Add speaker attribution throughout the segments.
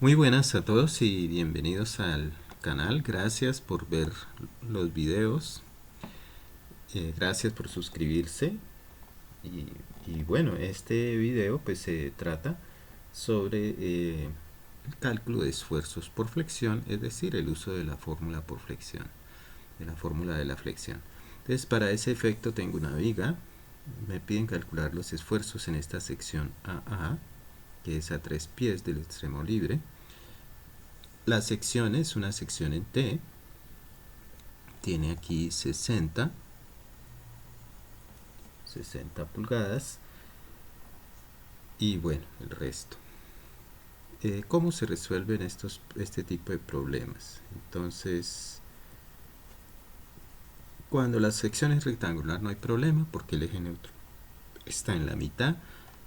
Speaker 1: Muy buenas a todos y bienvenidos al canal. Gracias por ver los videos. Gracias por suscribirse. Y, y bueno, este video pues se trata sobre el cálculo de esfuerzos por flexión, es decir, el uso de la fórmula por flexión, de la fórmula de la flexión. Entonces, para ese efecto tengo una viga. Me piden calcular los esfuerzos en esta sección AA, que es a 3 pies del extremo libre. La sección es una sección en T, tiene aquí 60 pulgadas y bueno, el resto. ¿Cómo se resuelven este tipo de problemas? Entonces, cuando la sección es rectangular no hay problema porque el eje neutro está en la mitad.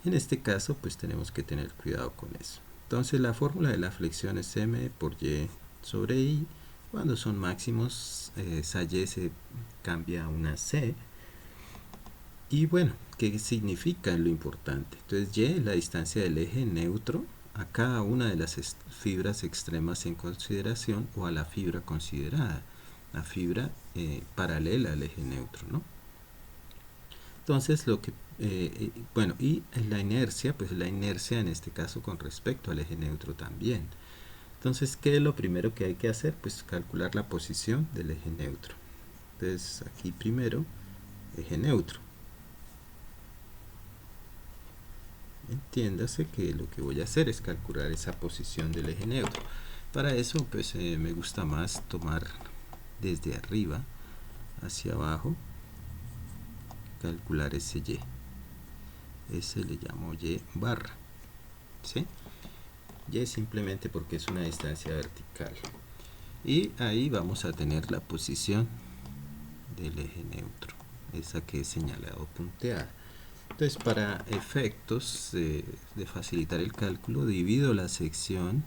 Speaker 1: En este caso pues tenemos que tener cuidado con eso. Entonces la fórmula de la flexión es m por y sobre i. Cuando son máximos, esa y se cambia a una c. Y bueno, ¿qué significa lo importante? Entonces y es la distancia del eje neutro a cada una de las fibras extremas en consideración o a la fibra considerada, la fibra paralela al eje neutro, ¿no? Entonces lo que, bueno, y la inercia, pues la inercia en este caso con respecto al eje neutro también. Entonces, ¿qué es lo primero que hay que hacer? Pues calcular la posición del eje neutro. Entonces aquí primero, eje neutro. Entiéndase que lo que voy a hacer es calcular esa posición del eje neutro. Para eso pues me gusta más tomar desde arriba hacia abajo, calcular ese y. Ese le llamo y barra, ¿sí? Y simplemente porque es una distancia vertical. Y ahí vamos a tener la posición del eje neutro, esa que he señalado punteada. Entonces, para efectos de facilitar el cálculo, divido la sección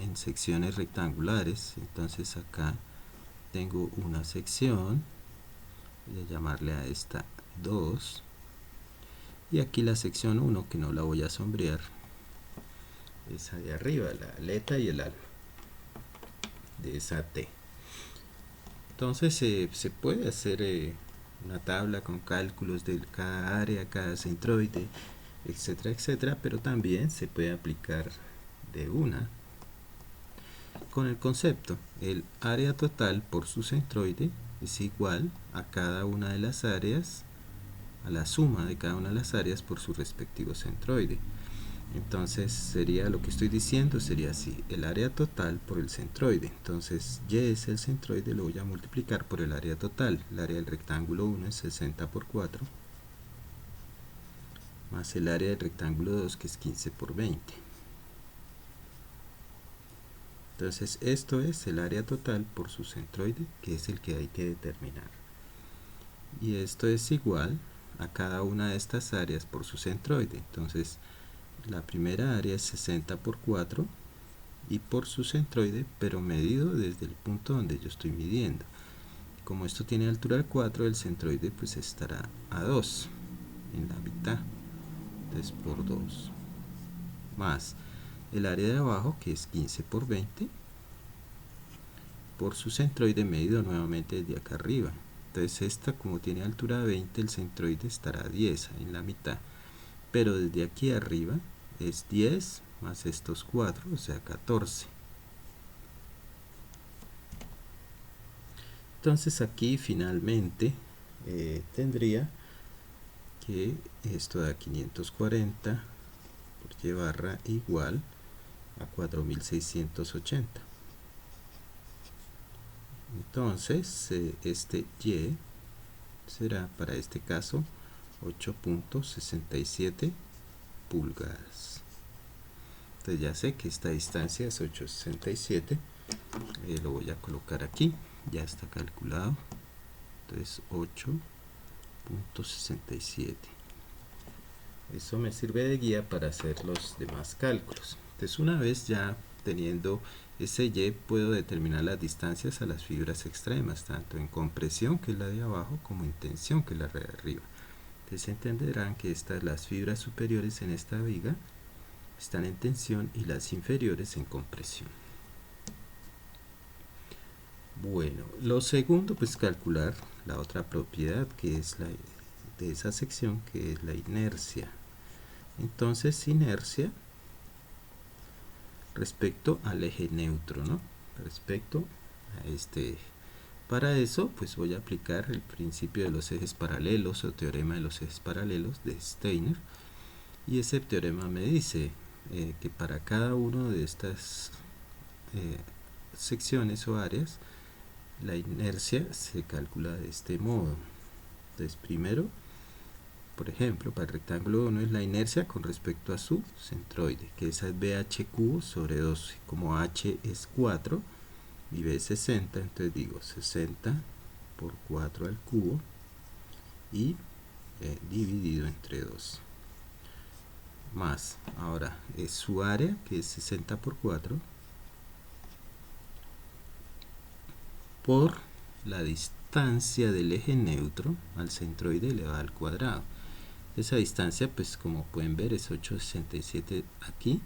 Speaker 1: en secciones rectangulares. Entonces acá tengo una sección, voy a llamarle a esta 2, y aquí la sección 1, que no la voy a sombrear, esa de arriba, la aleta y el alma de esa T. Entonces se puede hacer una tabla con cálculos de cada área, cada centroide, etcétera, etcétera, pero también se puede aplicar de una con el concepto: el área total por su centroide es igual a cada una de las áreas, a la suma de cada una de las áreas por su respectivo centroide. Entonces sería, lo que estoy diciendo sería así: el área total por el centroide. Entonces y es el centroide, lo voy a multiplicar por el área total. El área del rectángulo 1 es 60 por 4, más el área del rectángulo 2, que es 15 por 20. Entonces esto es el área total por su centroide, que es el que hay que determinar. Y esto es igual a cada una de estas áreas por su centroide. Entonces la primera área es 60 por 4 y por su centroide, pero medido desde el punto donde yo estoy midiendo. Como esto tiene altura 4, el centroide pues estará a 2 en la mitad. Entonces por 2 más el área de abajo, que es 15 por 20, por su centroide medido nuevamente desde acá arriba. Entonces esta, como tiene altura 20, el centroide estará a 10 en la mitad, pero desde aquí arriba es 10 más estos 4, o sea 14. Entonces aquí finalmente tendría que esto da 540 por y barra igual a 4680. Entonces este y será para este caso 8.67 pulgadas. Entonces ya sé que esta distancia es 8.67. Lo voy a colocar aquí, ya está calculado. Entonces 8.67. Eso me sirve de guía para hacer los demás cálculos. Entonces una vez ya teniendo ese y, puedo determinar las distancias a las fibras extremas, tanto en compresión, que es la de abajo, como en tensión, que es la de arriba. Entonces entenderán que las fibras superiores en esta viga están en tensión y las inferiores en compresión. Bueno, lo segundo, pues calcular la otra propiedad que es la de esa sección, que es la inercia. Entonces, inercia respecto al eje neutro, ¿no? Respecto a este eje. Para eso, pues voy a aplicar el principio de los ejes paralelos o teorema de los ejes paralelos de Steiner. Y ese teorema me dice que para cada uno de estas secciones o áreas, la inercia se calcula de este modo. Entonces, primero, por ejemplo, para el rectángulo 1 es la inercia con respecto a su centroide, que esa es BH cubo sobre 12. Como H es 4 y B es 60, entonces digo 60 por 4 al cubo y dividido entre 12. Más, ahora es su área, que es 60 por 4, por la distancia del eje neutro al centroide elevado al cuadrado. Esa distancia, pues como pueden ver, es 8,67 aquí,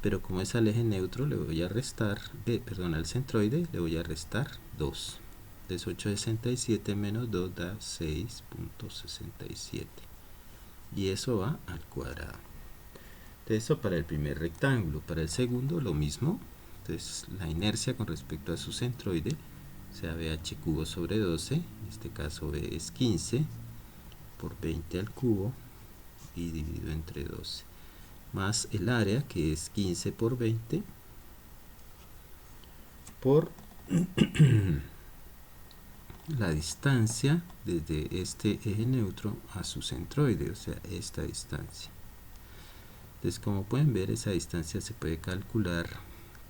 Speaker 1: pero como es al eje neutro, le voy a restar, al centroide, le voy a restar 2. Entonces 8,67 menos 2 da 6,67. Y eso va al cuadrado. Entonces eso para el primer rectángulo. Para el segundo, lo mismo. Entonces la inercia con respecto a su centroide, o sea, BH cubo sobre 12, en este caso B es 15 por 20 al cubo y dividido entre 12, más el área, que es 15 por 20 por la distancia desde este eje neutro a su centroide, o sea, esta distancia. Entonces, como pueden ver, esa distancia se puede calcular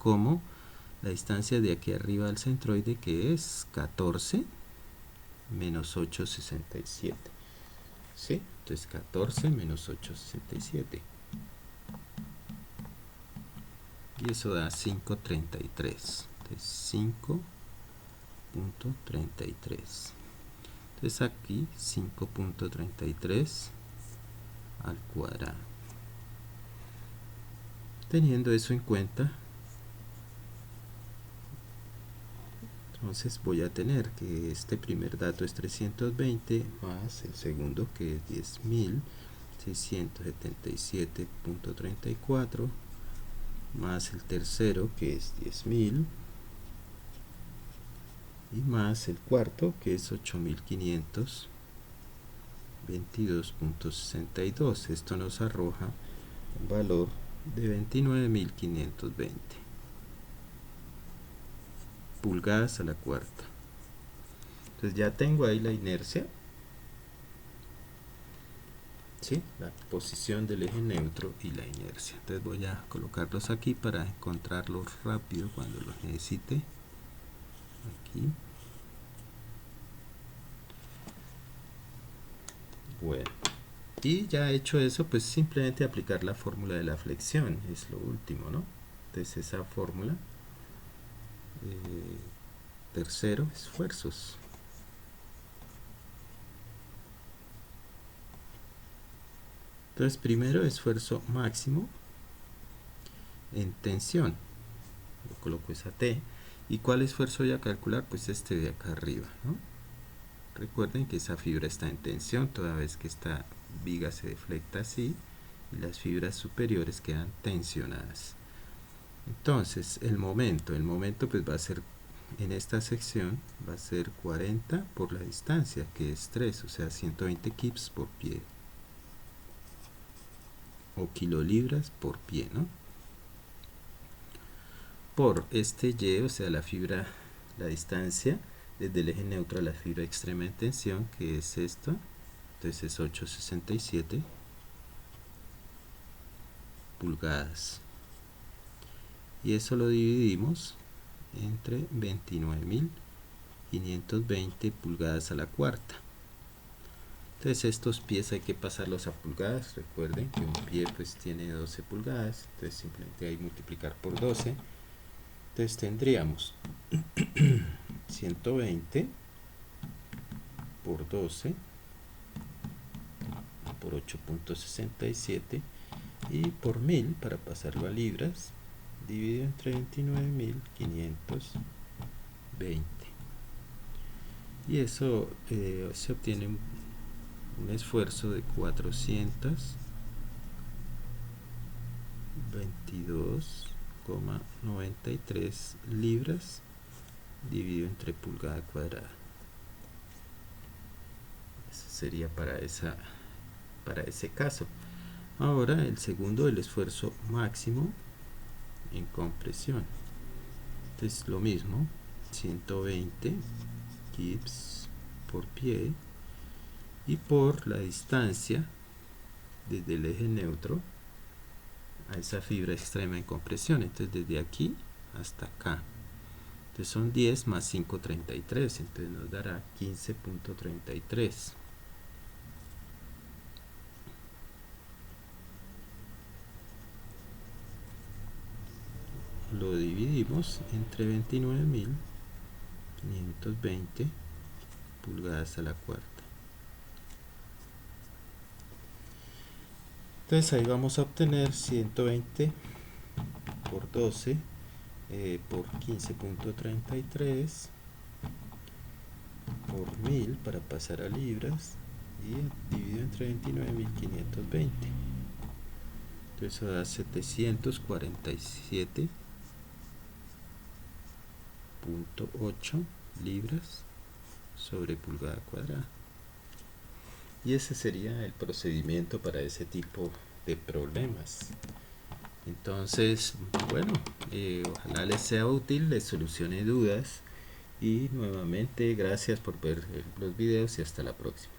Speaker 1: como la distancia de aquí arriba al centroide, que es 14 menos 8,67. ¿Sí? Entonces 14 menos 8,67. Y eso da 5,33. Entonces 5,33. Entonces aquí 5,33 al cuadrado. Teniendo eso en cuenta, entonces voy a tener que este primer dato es 320 más el segundo, que es 10.677.34, más el tercero, que es 10.000, y más el cuarto, que es 8.522.62. Esto nos arroja un valor de 29.520 pulgadas a la cuarta. Entonces ya tengo ahí la inercia, ¿sí? La posición del eje neutro y la inercia. Entonces voy a colocarlos aquí para encontrarlos rápido cuando los necesite. Aquí. Bueno, y ya hecho eso, pues simplemente aplicar la fórmula de la flexión, es lo último, ¿no? Entonces esa fórmula, tercero, esfuerzos. Entonces primero, esfuerzo máximo en tensión, yo coloco esa T. ¿Y cuál esfuerzo voy a calcular? Pues este de acá arriba, ¿no? Recuerden que esa fibra está en tensión toda vez que esta viga se deflecta así y las fibras superiores quedan tensionadas. Entonces el momento pues va a ser, en esta sección va a ser 40 por la distancia, que es 3, o sea 120 kips por pie o kilolibras por pie, ¿no? Por este Y, o sea la fibra, la distancia desde el eje neutro a la fibra extrema en tensión, que es esto, entonces es 8,67 pulgadas, y eso lo dividimos entre 29.520 pulgadas a la cuarta. Entonces estos pies hay que pasarlos a pulgadas. Recuerden que un pie pues tiene 12 pulgadas, entonces simplemente hay que multiplicar por 12. Entonces tendríamos 120 por 12 por 8,67 y por 1000 para pasarlo a libras, dividido entre 29.520, y eso se obtiene un esfuerzo de 422,93 libras dividido entre pulgada cuadrada. Eso sería para ese caso. Ahora el segundo, el esfuerzo máximo en compresión. Entonces lo mismo, 120 gibbs por pie, y por la distancia desde el eje neutro a esa fibra extrema en compresión. Entonces desde aquí hasta acá. Entonces son 10 más 5,33. Entonces nos dará 15,33. Lo dividimos entre 29.520 pulgadas a la cuarta. Entonces ahí vamos a obtener 120 por 12 por 15,33 por 1000 para pasar a libras y dividido entre 29.520. Entonces eso da 747,8 libras sobre pulgada cuadrada. Y ese sería el procedimiento para ese tipo de problemas. Entonces, bueno, ojalá les sea útil, les solucione dudas, y nuevamente gracias por ver los videos y hasta la próxima.